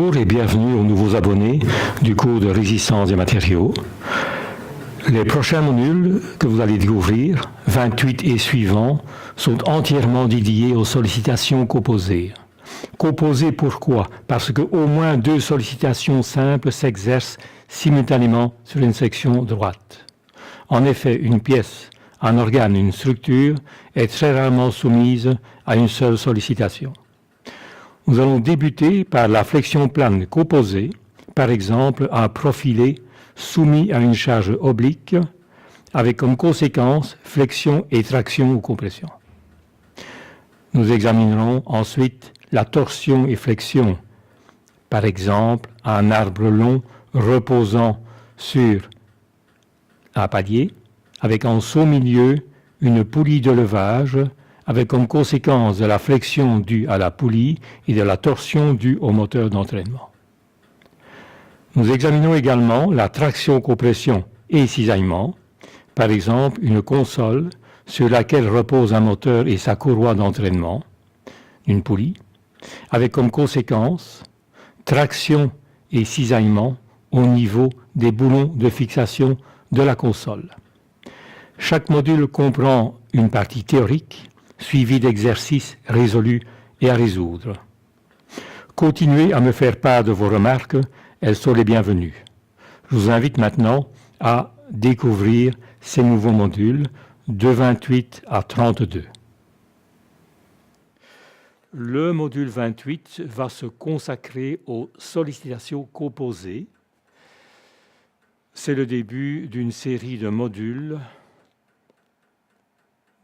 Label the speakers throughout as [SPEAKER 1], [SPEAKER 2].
[SPEAKER 1] Bonjour et bienvenue aux nouveaux abonnés du cours de résistance des matériaux. Les prochains modules que vous allez découvrir, 28 et suivants, sont entièrement dédiés aux sollicitations composées. Composées pourquoi? Parce qu'au moins deux sollicitations simples s'exercent simultanément sur une section droite. En effet, une pièce, un organe, une structure est très rarement soumise à une seule sollicitation. Nous allons débuter par la flexion plane composée, par exemple un profilé soumis à une charge oblique, avec comme conséquence flexion et traction ou compression. Nous examinerons ensuite la torsion et flexion, par exemple un arbre long reposant sur un palier, avec en son milieu une poulie de levage, avec comme conséquence de la flexion due à la poulie et de la torsion due au moteur d'entraînement. Nous examinons également la traction-compression et cisaillement, par exemple une console sur laquelle repose un moteur et sa courroie d'entraînement, une poulie, avec comme conséquence traction et cisaillement au niveau des boulons de fixation de la console. Chaque module comprend une partie théorique suivie d'exercices résolus et à résoudre. Continuez à me faire part de vos remarques, elles sont les bienvenues. Je vous invite maintenant à découvrir ces nouveaux modules de 28 à 32. Le module 28 va se consacrer aux sollicitations composées. C'est le début d'une série de modules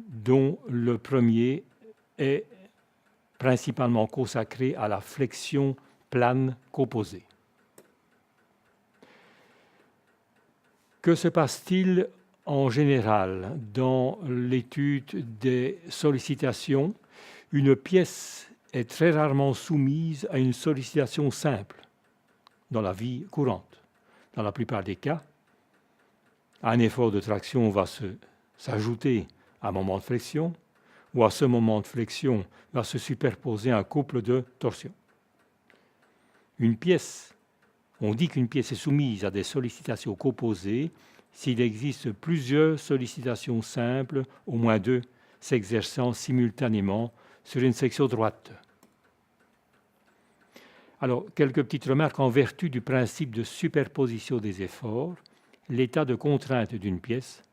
[SPEAKER 1] dont le premier est principalement consacré à la flexion plane composée. Que se passe-t-il en général dans l'étude des sollicitations? Une pièce est très rarement soumise à une sollicitation simple dans la vie courante. Dans la plupart des cas, un effort de traction va s'ajouter à un moment de flexion, ou à ce moment de flexion va se superposer un couple de torsion. Une pièce, on dit qu'une pièce est soumise à des sollicitations composées s'il existe plusieurs sollicitations simples, au moins deux, s'exerçant simultanément sur une section droite. Alors, quelques petites remarques en vertu du principe de superposition des efforts. L'état de contrainte d'une pièce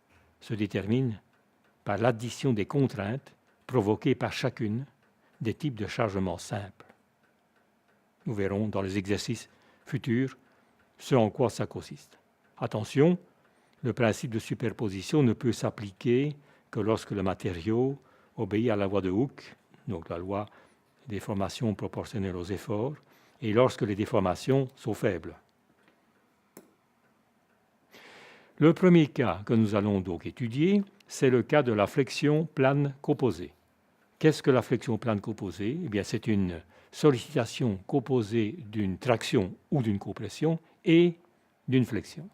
[SPEAKER 1] se détermine par l'addition des contraintes provoquées par chacune des types de chargement simples. Nous verrons dans les exercices futurs ce en quoi ça consiste. Attention, le principe de superposition ne peut s'appliquer que lorsque le matériau obéit à la loi de Hooke, donc la loi des déformations proportionnelles aux efforts, et lorsque les déformations sont faibles. Le premier cas que nous allons donc étudier, c'est le cas de la flexion plane composée. Qu'est-ce que la flexion plane composée? Eh bien, c'est une sollicitation composée d'une traction ou d'une compression et d'une flexion.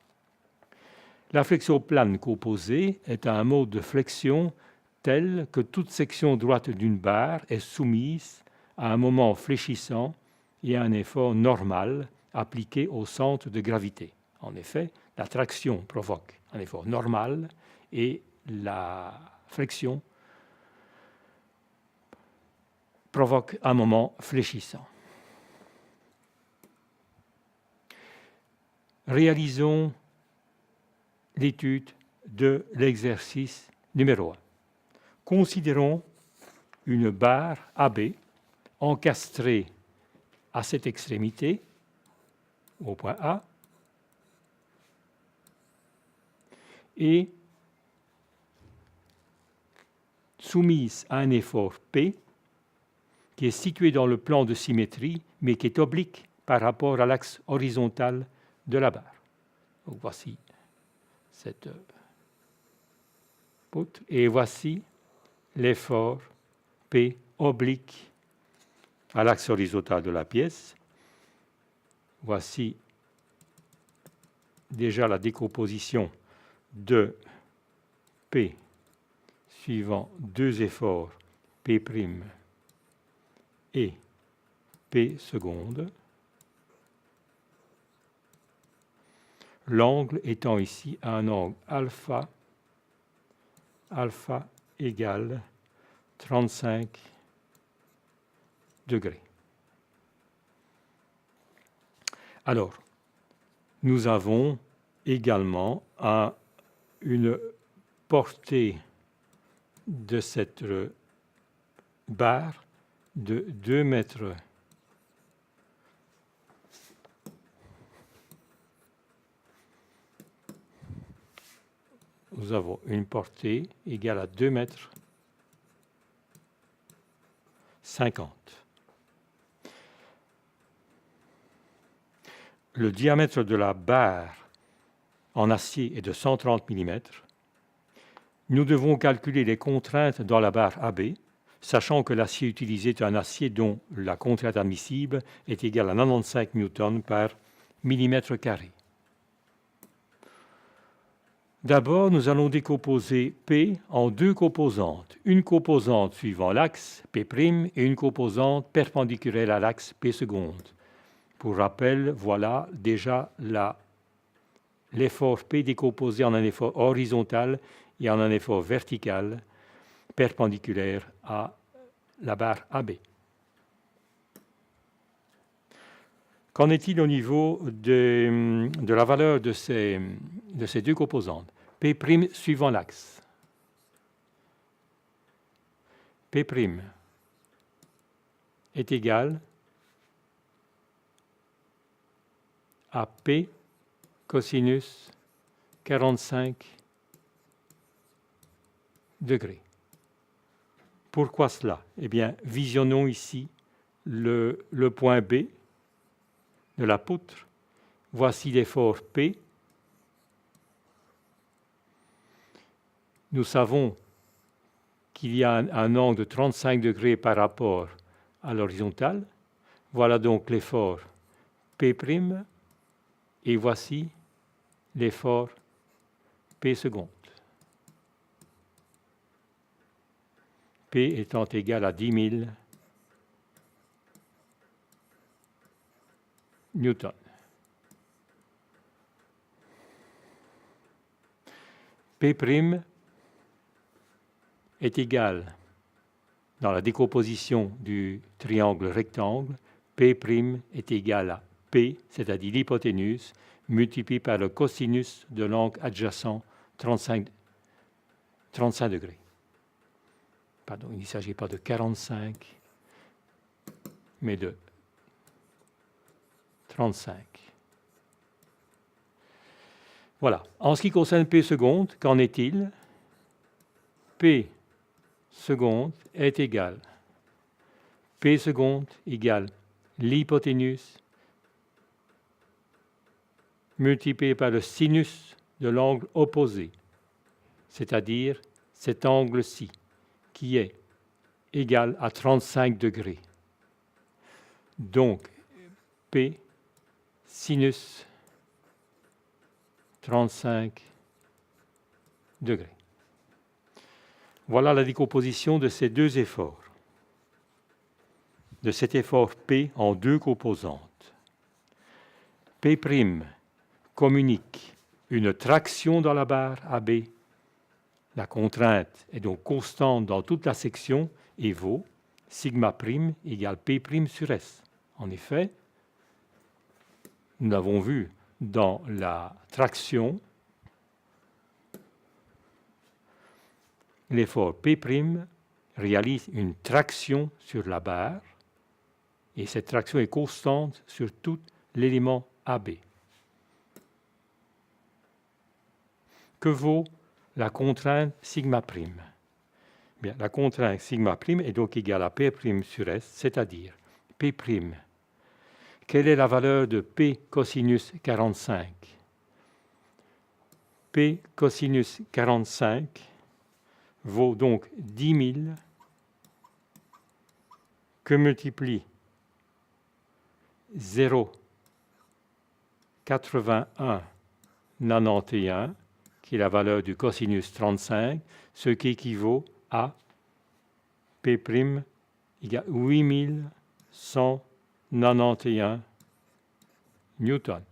[SPEAKER 1] La flexion plane composée est un mode de flexion tel que toute section droite d'une barre est soumise à un moment fléchissant et à un effort normal appliqué au centre de gravité. En effet, la traction provoque un effort normal et la flexion provoque un moment fléchissant. Réalisons l'étude de l'exercice numéro 1. Considérons une barre AB encastrée à cette extrémité, au point A, et soumise à un effort P qui est situé dans le plan de symétrie, mais qui est oblique par rapport à l'axe horizontal de la barre. Donc voici cette poutre, et voici l'effort P oblique à l'axe horizontal de la pièce. Voici déjà la décomposition de P suivant deux efforts P' et P seconde. l'angle étant ici un angle alpha égale 35 degrés. Alors, nous avons également une portée de cette barre de 2 mètres. Nous avons une portée égale à 2 mètres 50. Le diamètre de la barre en acier est de 130 mm. Nous devons calculer les contraintes dans la barre AB, sachant que l'acier utilisé est un acier dont la contrainte admissible est égale à 95 Newton par millimètre carré. D'abord, nous allons décomposer P en deux composantes. Une composante suivant l'axe P' et une composante perpendiculaire à l'axe P seconde. Pour rappel, voilà déjà l'effort P décomposé en un effort horizontal et en un effort vertical perpendiculaire à la barre AB. Qu'en est-il au niveau de la valeur de ces deux composantes? P' suivant l'axe. P' est égal à P cosinus 45 degrés. Pourquoi cela? Eh bien, visionnons ici le point B de la poutre. Voici l'effort P. Nous savons qu'il y a un angle de 35 degrés par rapport à l'horizontale. Voilà donc l'effort P', et voici l'effort P seconde. P étant égal à 10 000 newtons. P' est égal, dans la décomposition du triangle rectangle, P' est égal à P, c'est-à-dire l'hypoténuse, multiplié par le cosinus de l'angle adjacent 35 degrés. Pardon, il ne s'agit pas de 45, mais de 35. Voilà. En ce qui concerne P seconde, qu'en est-il? P seconde est égal. P seconde égale l'hypoténuse multiplié par le sinus de l'angle opposé, c'est-à-dire cet angle-ci, qui est égal à 35 degrés. Donc, P sinus 35 degrés. Voilà la décomposition de ces deux efforts, de cet effort P en deux composantes. P' communique une traction dans la barre AB. La contrainte est donc constante dans toute la section et vaut sigma' égale P' sur S. En effet, nous l'avons vu dans la traction, l'effort P' réalise une traction sur la barre et cette traction est constante sur tout l'élément AB. Que vaut la contrainte sigma'? Bien, la contrainte sigma' est donc égale à P' sur S, c'est-à-dire P'. Quelle est la valeur de P cosinus 45? P cosinus 45 vaut donc 10 000 que multiplie 0,81 91, qui est la valeur du cosinus 35, ce qui équivaut à P' égale 8191 newtons.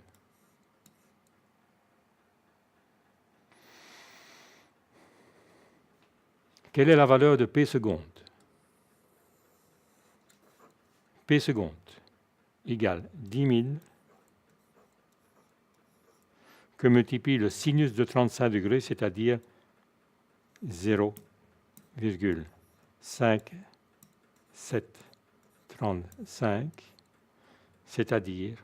[SPEAKER 1] Quelle est la valeur de P seconde? P seconde égale 10 000 que multiplie le sinus de 35 degrés, c'est-à-dire 0,5735, c'est-à-dire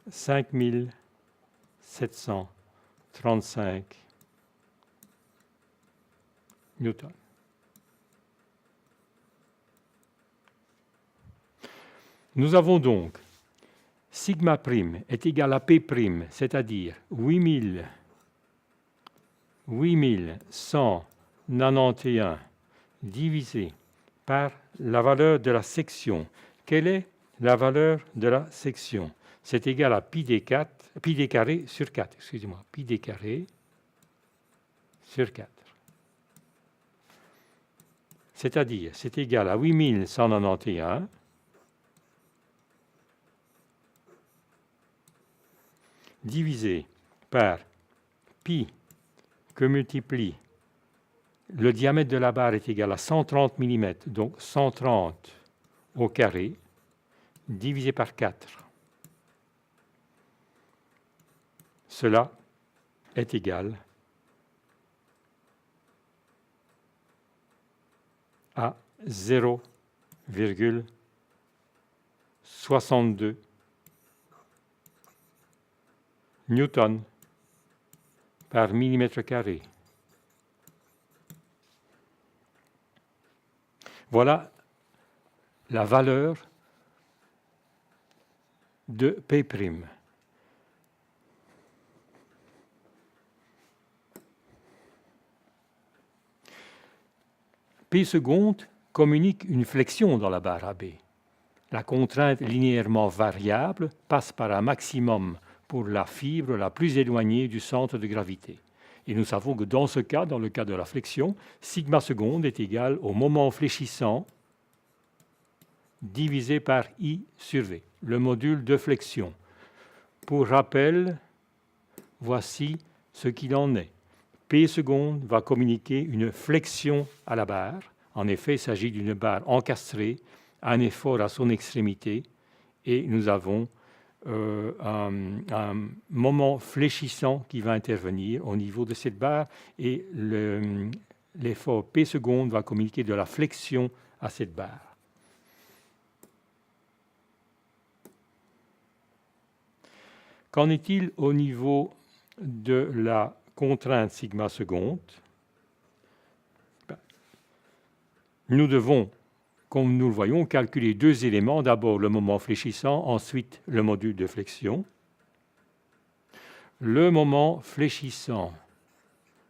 [SPEAKER 1] 5735 newtons. Nous avons donc sigma prime est égal à P prime, c'est-à-dire 8191 divisé par la valeur de la section. Quelle est la valeur de la section? C'est égal à pi d carré sur 4. Excusez-moi, pi d carré sur 4. C'est-à-dire, c'est égal à 8191 divisé par pi que multiplie le diamètre de la barre est égal à 130 mm, donc 130 au carré, divisé par 4. Cela est égal à 0,62 newton par millimètre carré. Voilà la valeur de P'. P seconde communique une flexion dans la barre AB. La contrainte linéairement variable passe par un maximum pour la fibre la plus éloignée du centre de gravité. Et nous savons que dans ce cas, dans le cas de la flexion, sigma seconde est égal au moment fléchissant divisé par I sur V, le module de flexion. Pour rappel, voici ce qu'il en est. P seconde va communiquer une flexion à la barre. En effet, il s'agit d'une barre encastrée, un effort à son extrémité, et nous avons un moment fléchissant qui va intervenir au niveau de cette barre, et l'effort P seconde va communiquer de la flexion à cette barre. Qu'en est-il au niveau de la contrainte sigma seconde? Nous devons, comme nous le voyons, calculer deux éléments. D'abord le moment fléchissant, ensuite le module de flexion. Le moment fléchissant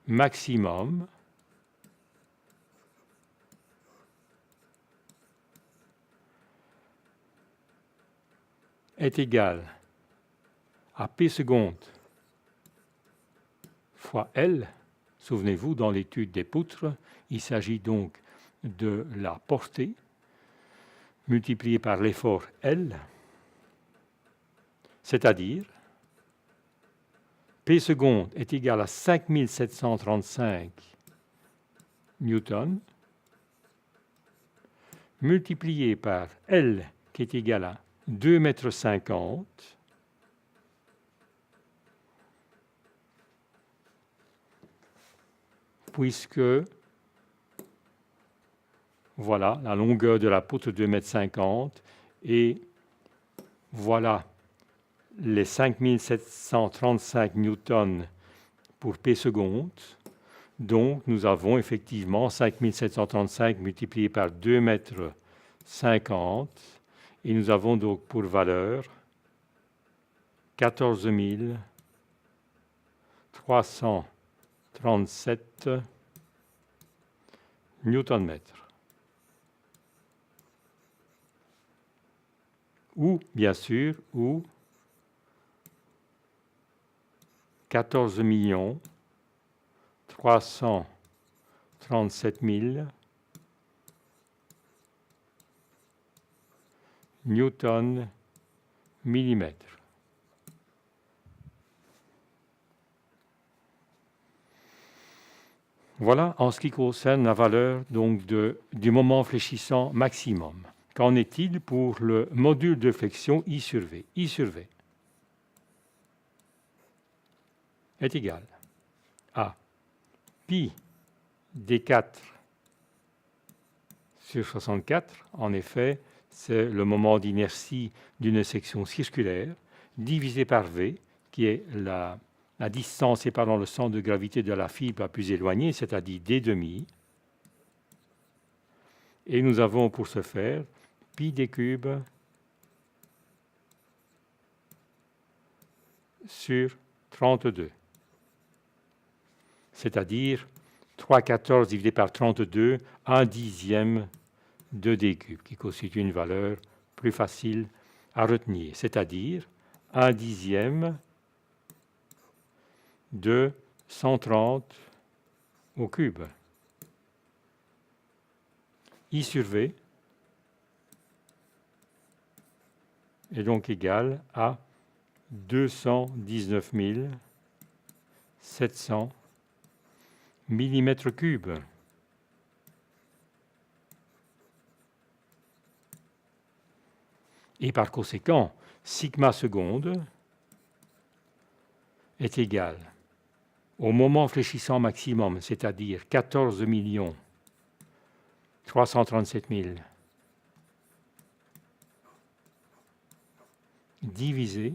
[SPEAKER 1] maximum est égal à P seconde fois L. Souvenez-vous, dans l'étude des poutres, il s'agit donc de la portée multipliée par l'effort L, c'est-à-dire P seconde est égal à 5735 newtons multiplié par L qui est égal à 2,50 m, puisque voilà la longueur de la poutre 2,50 m et voilà les 5735 newtons pour P seconde. Donc nous avons effectivement 5735 multiplié par 2,50 m et nous avons donc pour valeur 14 337 newton-mètres. Ou, bien sûr, 14 337 000 newton-millimètres. Voilà en ce qui concerne la valeur donc, du moment fléchissant maximum. Qu'en est-il pour le module de flexion I sur V? I sur V est égal à pi d4 sur 64. En effet, c'est le moment d'inertie d'une section circulaire, divisé par V, qui est la distance séparant le centre de gravité de la fibre la plus éloignée, c'est-à-dire d demi. Et nous avons pour ce faire pi d cube sur 32, c'est-à-dire 3,14 divisé par 32, 1/10 de d cube, qui constitue une valeur plus facile à retenir, c'est-à-dire 1/10 de 130 au cube. I sur V est donc égal à 219 700 mm3. Et par conséquent, sigma seconde est égal au moment fléchissant maximum, c'est-à-dire 14 337 000 divisé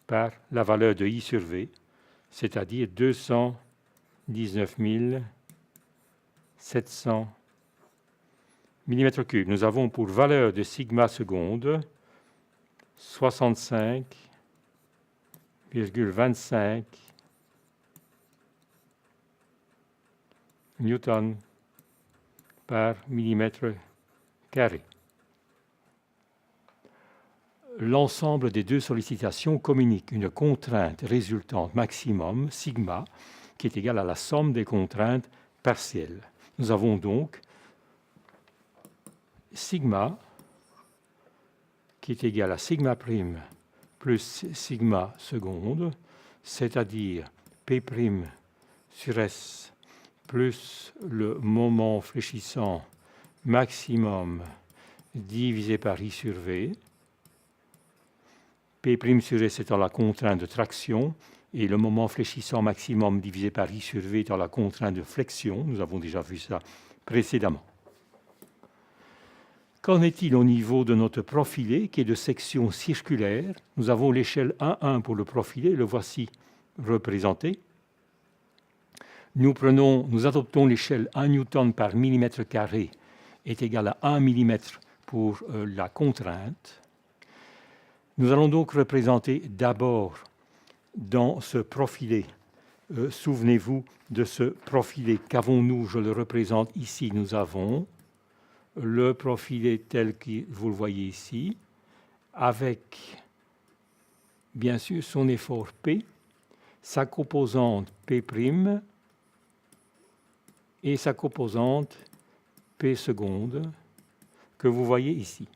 [SPEAKER 1] par la valeur de I sur V, c'est-à-dire 219 700 mm3. Nous avons pour valeur de sigma seconde 65,25 newton par millimètre carré. L'ensemble des deux sollicitations communique une contrainte résultante maximum, sigma, qui est égale à la somme des contraintes partielles. Nous avons donc sigma qui est égal à sigma prime plus sigma seconde, c'est-à-dire P prime sur S plus le moment fléchissant maximum divisé par I sur V. P prime sur S étant la contrainte de traction et le moment fléchissant maximum divisé par I sur V étant la contrainte de flexion. Nous avons déjà vu ça précédemment. Qu'en est-il au niveau de notre profilé qui est de section circulaire? Nous avons l'échelle 1,1 pour le profilé, le voici représenté. Nous adoptons l'échelle 1 newton par millimètre carré est égal à 1 mm pour la contrainte. Nous allons donc représenter d'abord dans ce profilé, souvenez-vous de ce profilé, qu'avons-nous? Je le représente ici, nous avons le profilé tel que vous le voyez ici, avec bien sûr son effort P, sa composante P' et sa composante P seconde que vous voyez ici.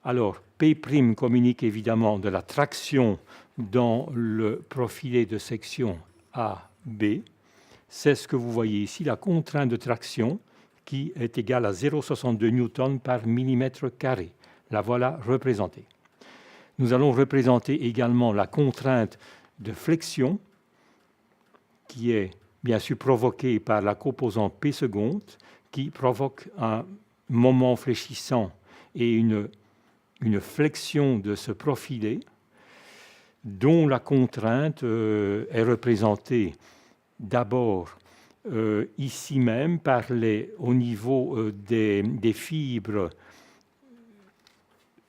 [SPEAKER 1] Alors, P' communique évidemment de la traction dans le profilé de section AB. C'est ce que vous voyez ici, la contrainte de traction qui est égale à 0,62 newton par millimètre carré. La voilà représentée. Nous allons représenter également la contrainte de flexion qui est bien sûr provoquée par la composante P seconde qui provoque un moment fléchissant et une flexion de ce profilé dont la contrainte est représentée d'abord ici même au niveau des fibres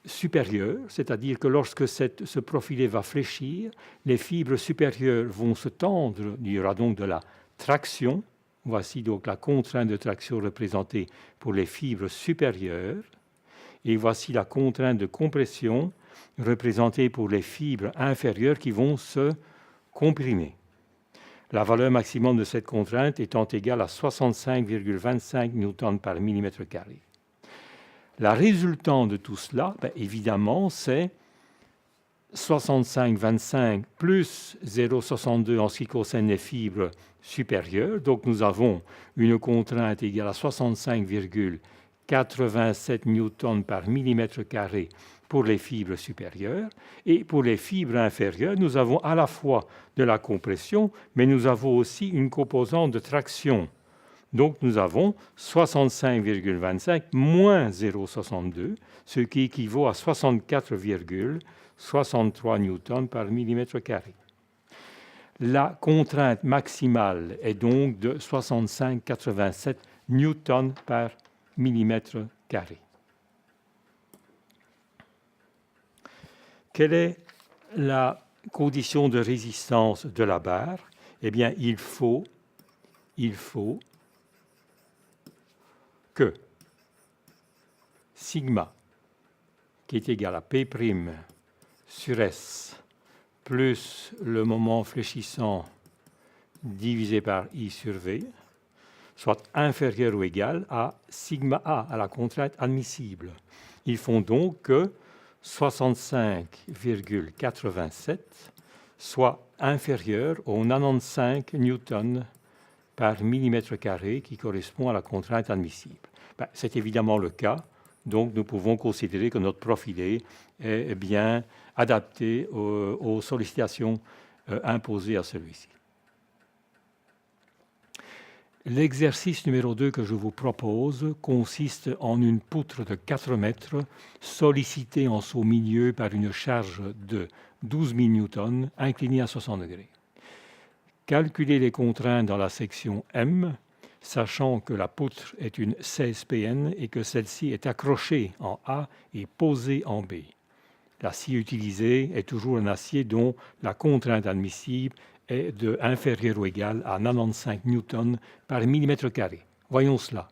[SPEAKER 1] supérieures, c'est-à-dire que lorsque ce profilé va fléchir, les fibres supérieures vont se tendre, il y aura donc de la traction. Voici donc la contrainte de traction représentée pour les fibres supérieures. Et voici la contrainte de compression représentée pour les fibres inférieures qui vont se comprimer. La valeur maximum de cette contrainte étant égale à 65,25 newton par millimètre carré. La résultante de tout cela, évidemment, c'est 65,25 plus 0,62 en ce qui concerne les fibres supérieures. Donc nous avons une contrainte égale à 65,87 newtons par millimètre carré pour les fibres supérieures. Et pour les fibres inférieures, nous avons à la fois de la compression, mais nous avons aussi une composante de traction. Donc nous avons 65,25 moins 0,62, ce qui équivaut à 64,63 newtons par millimètre carré. La contrainte maximale est donc de 65,87 newtons par millimètre carré. Quelle est la condition de résistance de la barre? Eh bien, il faut que sigma, qui est égal à P' sur S, plus le moment fléchissant divisé par I sur V, soit inférieur ou égal à sigma A, à la contrainte admissible. Ils font donc que 65,87 soit inférieur aux 95 newtons par millimètre carré qui correspond à la contrainte admissible. C'est évidemment le cas, donc nous pouvons considérer que notre profilé est bien adapté aux sollicitations imposées à celui-ci. L'exercice numéro 2 que je vous propose consiste en une poutre de 4 mètres sollicitée en son milieu par une charge de 12 000 newtons inclinée à 60 degrés. Calculez les contraintes dans la section M, sachant que la poutre est une 16 PN et que celle-ci est accrochée en A et posée en B. L'acier utilisé est toujours un acier dont la contrainte admissible est de inférieur ou égal à 95 newtons par millimètre carré. Voyons cela.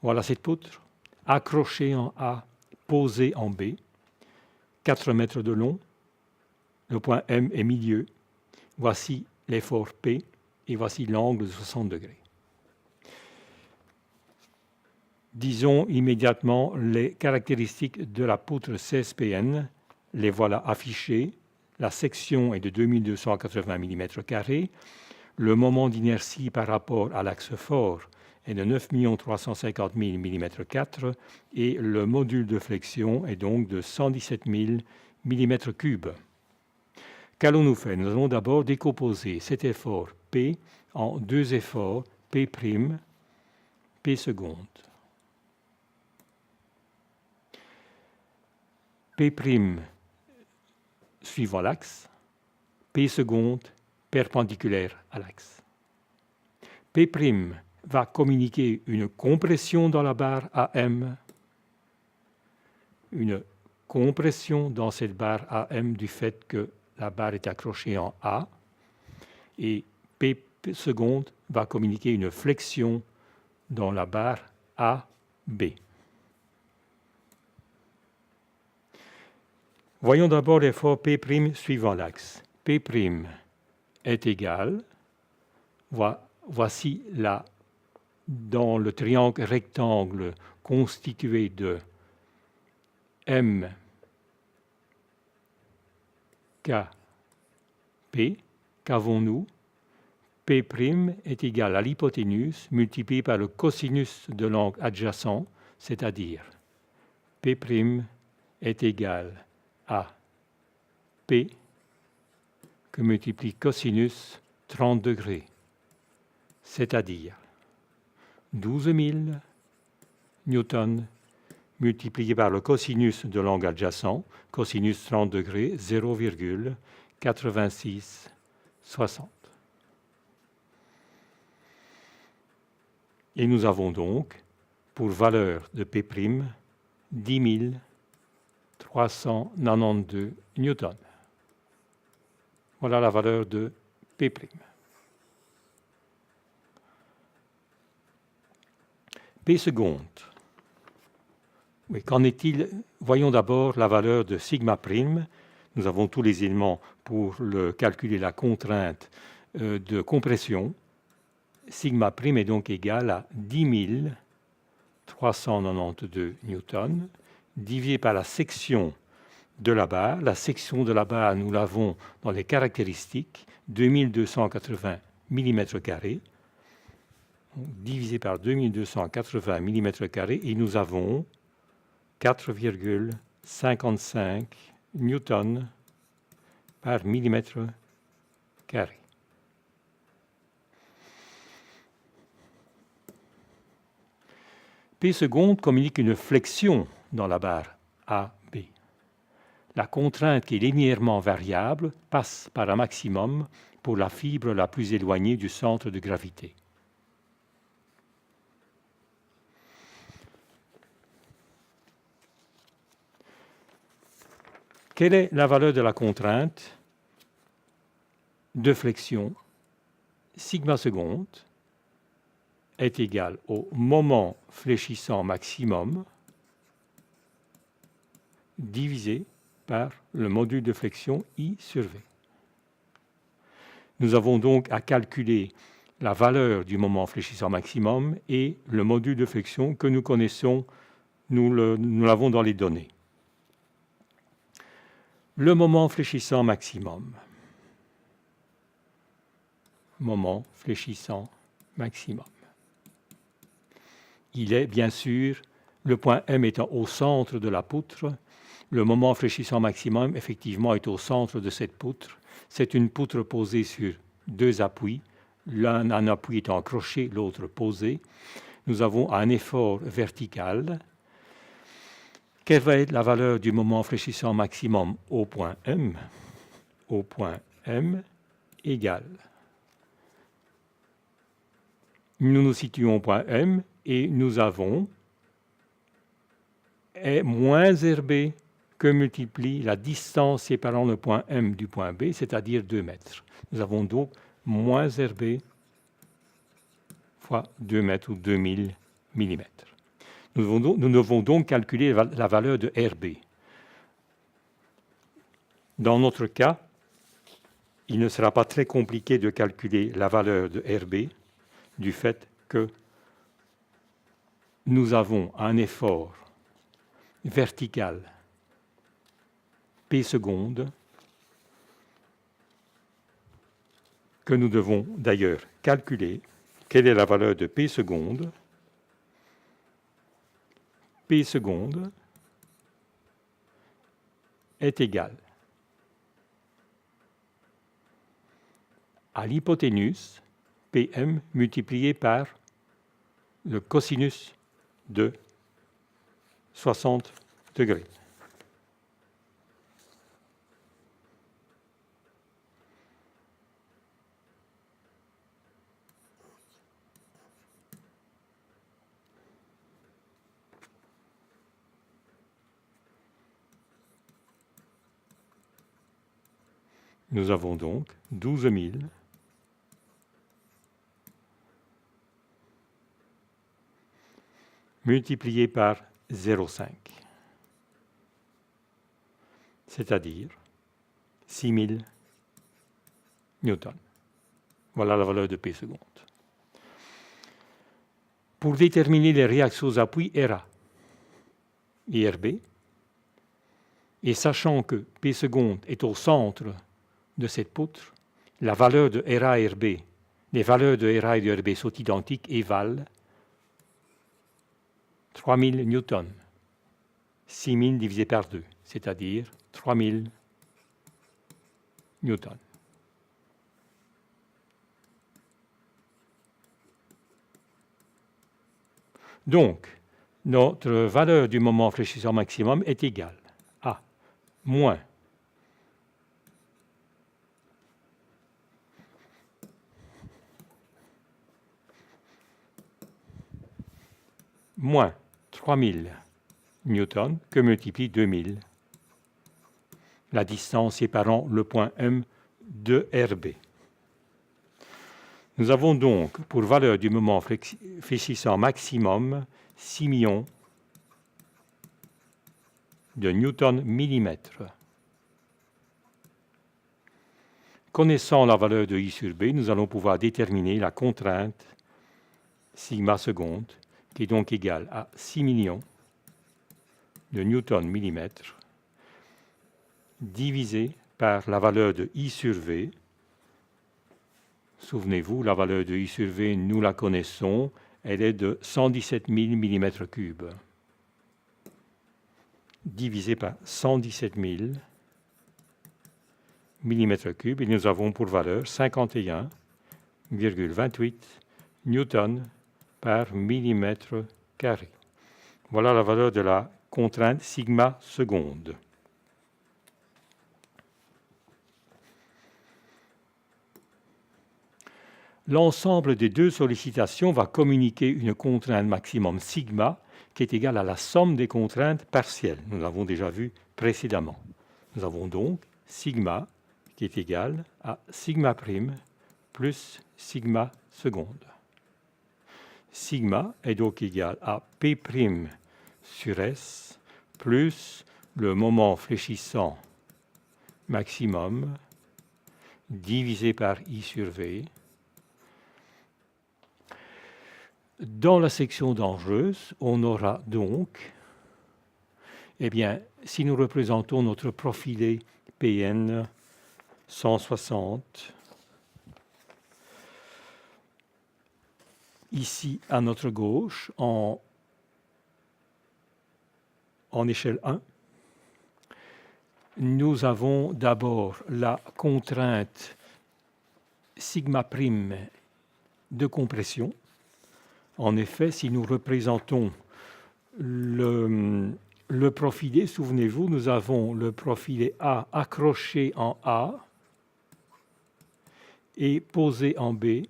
[SPEAKER 1] Voilà cette poutre, accrochée en A, posée en B, 4 mètres de long, le point M est milieu. Voici l'effort P et voici l'angle de 60 degrés. Disons immédiatement les caractéristiques de la poutre 16 PN. Les voilà affichées. La section est de 2280 mm². Le moment d'inertie par rapport à l'axe fort est de 9 350 000 mm². Et le module de flexion est donc de 117 000 mm3. Qu'allons-nous faire? Nous allons d'abord décomposer cet effort P en deux efforts P', P seconde. P' suivant l'axe, P seconde perpendiculaire à l'axe. P' va communiquer une compression dans la barre AM, une compression dans cette barre AM du fait que la barre est accrochée en A, et P seconde va communiquer une flexion dans la barre AB. Voyons d'abord l'effort P' suivant l'axe. P' est égal, voici là, dans le triangle rectangle constitué de M, K, P, qu'avons-nous? P' est égal à l'hypoténuse multiplié par le cosinus de l'angle adjacent, c'est-à-dire P' est égal à P que multiplie cosinus 30 degrés, c'est-à-dire 12 000 newtons multiplié par le cosinus de l'angle adjacent, cosinus 30 degrés, 0,8660. Et nous avons donc, pour valeur de P', 10 392 newtons. Voilà la valeur de P'. P seconde. Oui, qu'en est-il? Voyons d'abord la valeur de sigma prime. Nous avons tous les éléments pour calculer la contrainte de compression. Sigma prime est donc égal à 10 392 newtons divisé par la section de la barre. La section de la barre, nous l'avons dans les caractéristiques, 2280 mm², divisé par 2280 mm², et nous avons 4,55 newtons par millimètre carré. P seconde communique une flexion dans la barre AB. La contrainte qui est linéairement variable passe par un maximum pour la fibre la plus éloignée du centre de gravité. Quelle est la valeur de la contrainte de flexion? Sigma seconde est égal au moment fléchissant maximum divisé par le module de flexion I sur V. Nous avons donc à calculer la valeur du moment fléchissant maximum et le module de flexion que nous connaissons, nous l'avons dans les données. Le moment fléchissant maximum. Moment fléchissant maximum. Il est bien sûr, le point M étant au centre de la poutre, le moment fléchissant maximum effectivement est au centre de cette poutre. C'est une poutre posée sur deux appuis, l'un un appui étant crochet, l'autre posé. Nous avons un effort vertical. Quelle va être la valeur du moment fléchissant maximum au point M? Au point M égale. Nous nous situons au point M et nous avons E moins RB que multiplie la distance séparant le point M du point B, c'est-à-dire 2 mètres. Nous avons donc moins RB fois 2 mètres ou 2000 mm. Nous devons donc calculer la valeur de RB. Dans notre cas, il ne sera pas très compliqué de calculer la valeur de RB du fait que nous avons un effort vertical P seconde que nous devons d'ailleurs calculer. Quelle est la valeur de P seconde? P seconde est égal à l'hypoténuse Pm multiplié par le cosinus de 60 degrés. Nous avons donc 12 000 multiplié par 0,5, c'est-à-dire 6 000 newtons. Voilà la valeur de P seconde. Pour déterminer les réactions aux appuis RA et RB, et sachant que P seconde est au centre de cette poutre, la valeur de RA et RB, les valeurs de RA et de RB sont identiques et valent 3000 newtons, 6000 divisé par 2, c'est-à-dire 3000 newtons. Donc, notre valeur du moment fléchissant maximum est égale à moins moins 3000 newtons que multiplie 2000, la distance séparant le point M de RB. Nous avons donc pour valeur du moment fléchissant maximum 6 millions de newtons millimètres. Connaissant la valeur de I sur B, nous allons pouvoir déterminer la contrainte sigma seconde, qui est donc égale à 6 millions de newtons millimètres divisé par la valeur de I sur V. Souvenez-vous, la valeur de I sur V, nous la connaissons, elle est de 117 000 mm3. Divisé par 117 000 mm3, et nous avons pour valeur 51,28 newtons par millimètre carré. Voilà la valeur de la contrainte sigma seconde. L'ensemble des deux sollicitations va communiquer une contrainte maximum sigma qui est égale à la somme des contraintes partielles. Nous l'avons déjà vu précédemment. Nous avons donc sigma qui est égal à sigma prime plus sigma seconde. Sigma est donc égal à P' sur S plus le moment fléchissant maximum divisé par I sur V. Dans la section dangereuse, on aura donc, si nous représentons notre profilé PN 160, ici à notre gauche, en échelle 1, nous avons d'abord la contrainte sigma prime de compression. En effet, si nous représentons le profilé, souvenez-vous, nous avons le profilé A accroché en A et posé en B.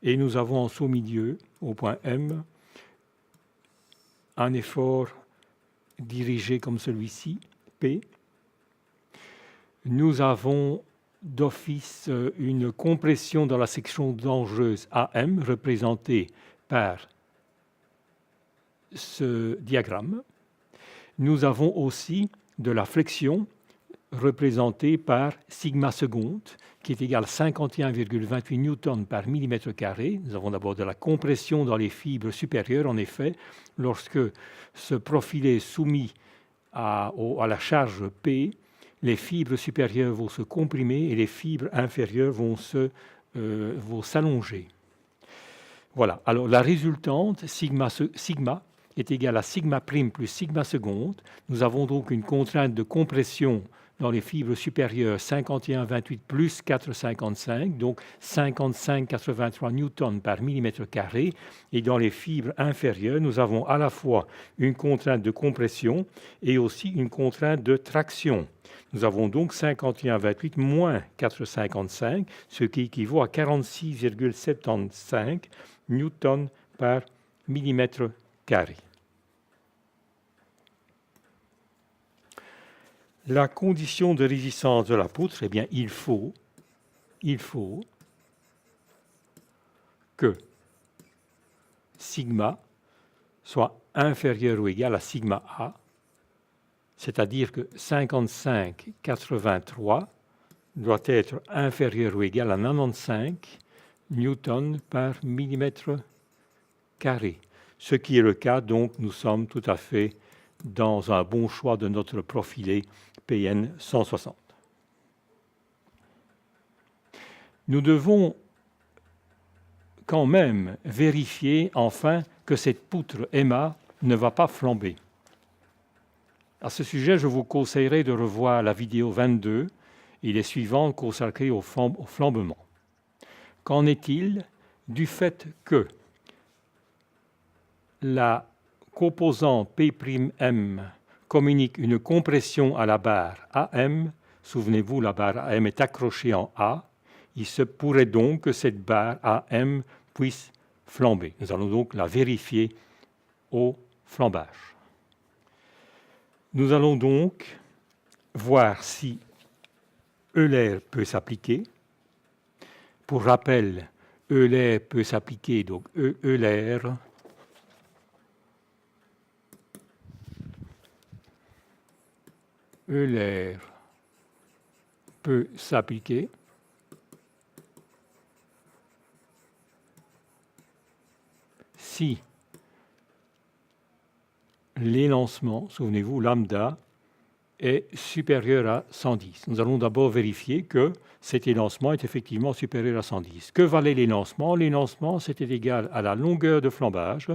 [SPEAKER 1] Et nous avons en sous-milieu, au point M, un effort dirigé comme celui-ci, P. Nous avons d'office une compression dans la section dangereuse AM, représentée par ce diagramme. Nous avons aussi de la flexion, représentée par sigma seconde, qui est égale à 51,28 newtons par millimètre carré. Nous avons d'abord de la compression dans les fibres supérieures. En effet, lorsque ce profil est soumis à la charge P, les fibres supérieures vont se comprimer et les fibres inférieures vont s'allonger. Voilà. Alors la résultante, sigma est égale à sigma prime plus sigma seconde. Nous avons donc une contrainte de compression dans les fibres supérieures 51,28 plus 4,55, donc 55,83 newtons par millimètre carré. Et dans les fibres inférieures, nous avons à la fois une contrainte de compression et aussi une contrainte de traction. Nous avons donc 51,28 moins 4,55, ce qui équivaut à 46,75 newtons par millimètre carré. La condition de résistance de la poutre, il faut que sigma soit inférieur ou égal à sigma A, c'est-à-dire que 55,83 doit être inférieur ou égal à 95 newtons par millimètre carré. Ce qui est le cas, donc nous sommes tout à fait dans un bon choix de notre profilé PN 160. Nous devons quand même vérifier enfin que cette poutre EMA ne va pas flamber. À ce sujet, je vous conseillerais de revoir la vidéo 22 et les suivantes consacrées au flambement. Qu'en est-il du fait que la composant P'(M) communique une compression à la barre AM? Souvenez-vous, la barre AM est accrochée en A. Il se pourrait donc que cette barre AM puisse flamber. Nous allons donc la vérifier au flambage. Nous allons donc voir si Euler peut s'appliquer. Pour rappel, Euler peut s'appliquer, donc Euler peut s'appliquer si l'élancement, souvenez-vous, lambda, est supérieur à 110. Nous allons d'abord vérifier que cet élancement est effectivement supérieur à 110. Que valait l'élancement? L'élancement, c'était égal à la longueur de flambage,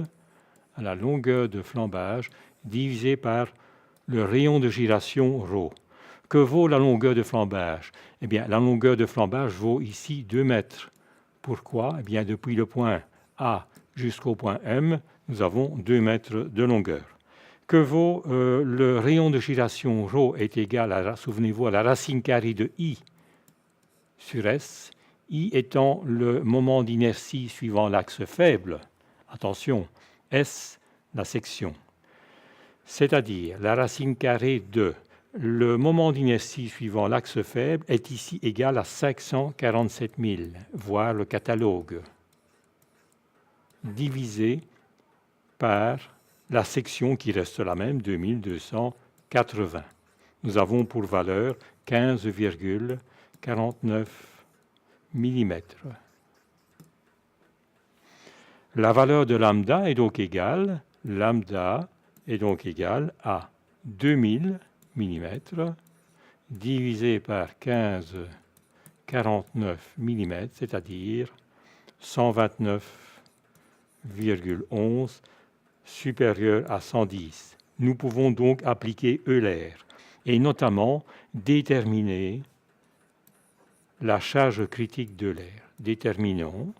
[SPEAKER 1] divisé par le rayon de giration ρ. Que vaut la longueur de flambage? Eh bien, la longueur de flambage vaut ici 2 mètres. Pourquoi? Eh bien, depuis le point A jusqu'au point M, nous avons 2 mètres de longueur. Que vaut le rayon de giration ρ est égal à, souvenez-vous, à la racine carrée de I sur S, I étant le moment d'inertie suivant l'axe faible. Attention, S, la section. C'est-à-dire la racine carrée de le moment d'inertie suivant l'axe faible est ici égal à 547 000, voire le catalogue, divisé par la section qui reste la même, 2280. Nous avons pour valeur 15,49 mm. La valeur de lambda est donc égale, à 2000 mm divisé par 15,49 mm, c'est-à-dire 129,11 supérieur à 110. Nous pouvons donc appliquer Euler et notamment déterminer la charge critique d'Euler. Déterminons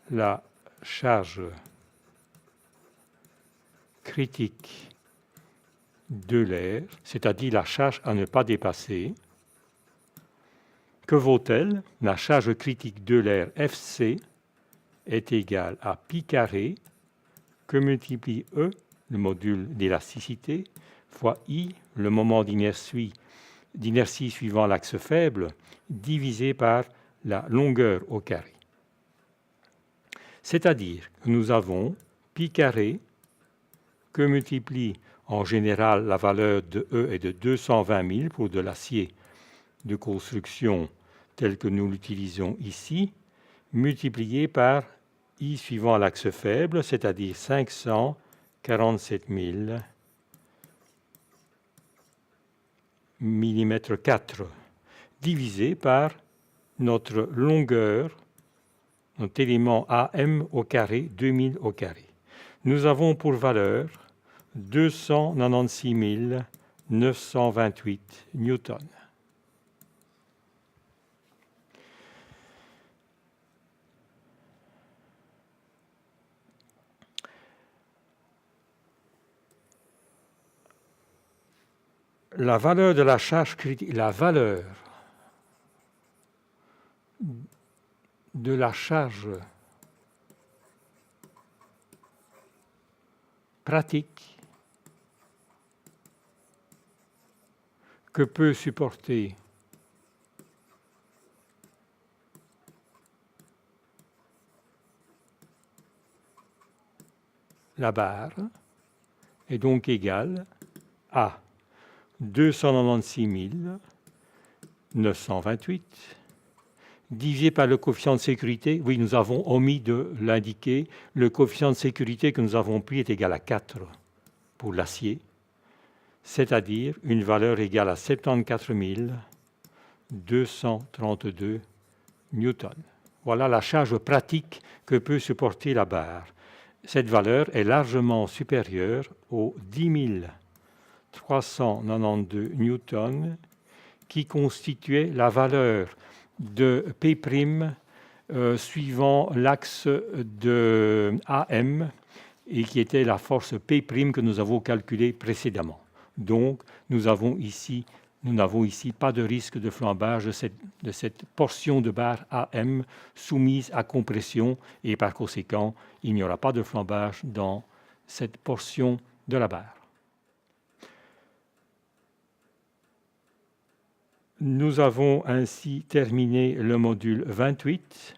[SPEAKER 1] la charge critique d'Euler, c'est-à-dire la charge à ne pas dépasser. Que vaut-elle? La charge critique d'Euler FC est égale à pi carré que multiplie E, le module d'élasticité, fois I, le moment d'inertie suivant l'axe faible, divisé par la longueur au carré. C'est-à-dire que nous avons pi carré que multiplie en général la valeur de E est de 220 000 pour de l'acier de construction tel que nous l'utilisons ici, multiplié par I suivant l'axe faible, c'est-à-dire 547 000 mm², divisé par notre longueur, notre élément AM au carré, 2000 au carré. Nous avons pour valeur 296 928 newtons. La valeur de la charge critique, la valeur de la charge pratique que peut supporter la barre est donc égale à 296 928 divisé par le coefficient de sécurité. Oui, nous avons omis de l'indiquer. Le coefficient de sécurité que nous avons pris est égal à 4 pour l'acier, c'est-à-dire une valeur égale à 74 232 newtons. Voilà la charge pratique que peut supporter la barre. Cette valeur est largement supérieure aux 10 392 newtons qui constituait la valeur de P' suivant l'axe de AM et qui était la force P' que nous avons calculée précédemment. Donc, nous n'avons ici pas de risque de flambage de cette portion de barre AM soumise à compression et par conséquent, il n'y aura pas de flambage dans cette portion de la barre. Nous avons ainsi terminé le module 28.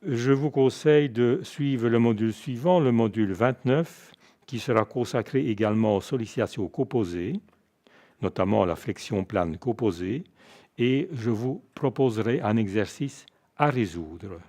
[SPEAKER 1] Je vous conseille de suivre le module suivant, le module 29, qui sera consacré également aux sollicitations composées, notamment à la flexion plane composée, et je vous proposerai un exercice à résoudre.